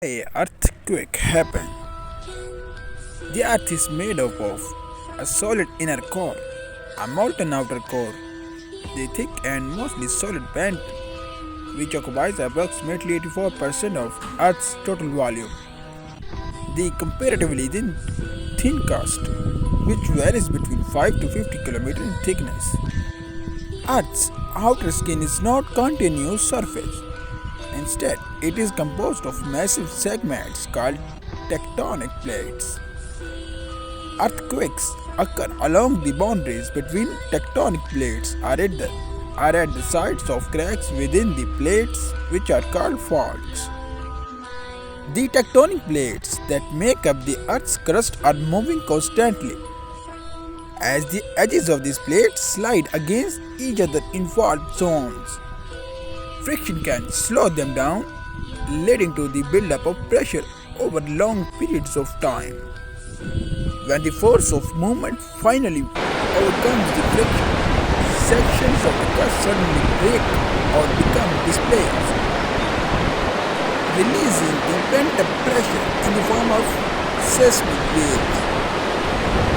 A earthquake happen. The earth is made up of a solid inner core, a molten outer core, the thick and mostly solid band which occupies approximately 84% of Earth's total volume. The comparatively thin crust, which varies between 5 to 50 km in thickness. Earth's outer skin is not continuous surface. Instead, it is composed of massive segments called tectonic plates. Earthquakes occur along the boundaries between tectonic plates are at the sides of cracks within the plates which are called faults. The tectonic plates that make up the Earth's crust are moving constantly. As the edges of these plates slide against each other in fault zones, friction can slow them down, leading to the buildup of pressure over long periods of time. When the force of movement finally overcomes the friction, sections of the crust suddenly break or become displaced, releasing the pent-up pressure in the form of seismic waves.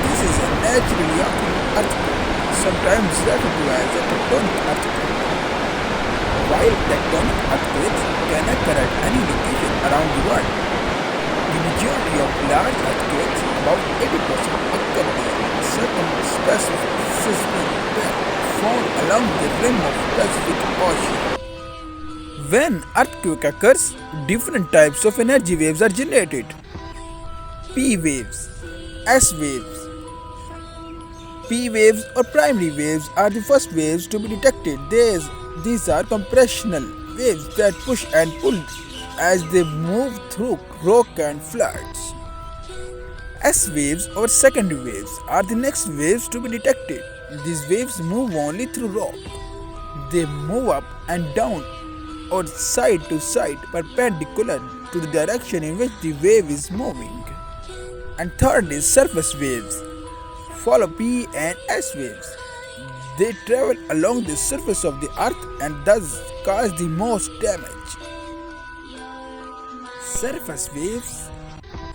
This is a naturally occurring earthquake, sometimes referred to as a tectonic earthquake. While tectonic earthquakes can occur at any location around the world, the majority of large earthquakes, about 80%, occur near certain specific seismic belts formed along the rim of the Pacific Ocean. When earthquake occurs, different types of energy waves are generated. P waves, S waves. P waves or primary waves are the first waves to be detected. These are compressional waves that push and pull as they move through rock and floods. S waves or secondary waves are the next waves to be detected. These waves move only through rock. They move up and down or side to side perpendicular to the direction in which the wave is moving. And third is surface waves. Follow P and S waves. They travel along the surface of the earth and thus cause the most damage. Surface waves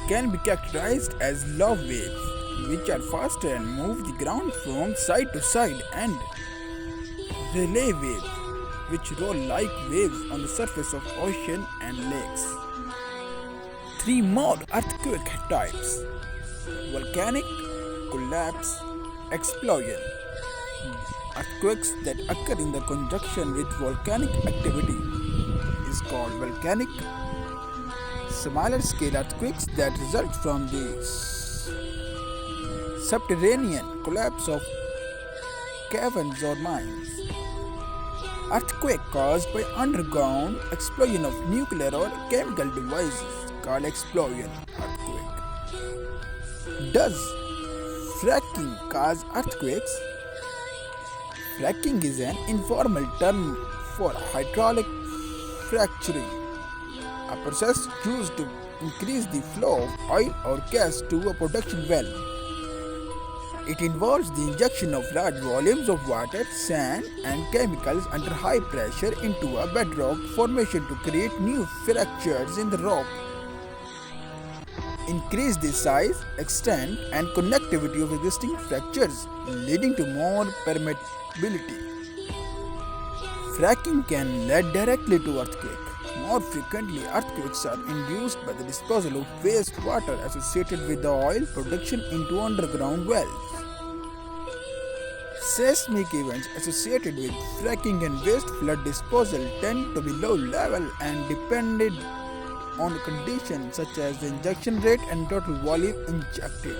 can be characterized as low waves, which are faster and move the ground from side to side, and relay waves, which roll like waves on the surface of ocean and lakes. Three more earthquake types: volcanic, collapse, explosion. Earthquakes that occur in the conjunction with volcanic activity is called volcanic. Smaller scale earthquakes that result from the subterranean collapse of caverns or mines. Earthquake caused by underground explosion of nuclear or chemical devices called explosion earthquake. Does fracking cause earthquakes? Fracking is an informal term for hydraulic fracturing, a process used to increase the flow of oil or gas to a production well. It involves the injection of large volumes of water, sand, and chemicals under high pressure into a bedrock formation to create new fractures in the rock. Increase the size, extent, and connectivity of existing fractures, leading to more permeability. Fracking can lead directly to earthquake. More frequently, earthquakes are induced by the disposal of wastewater associated with the oil production into underground wells. Seismic events associated with fracking and waste flood disposal tend to be low level and dependent on conditions such as the injection rate and total volume injected.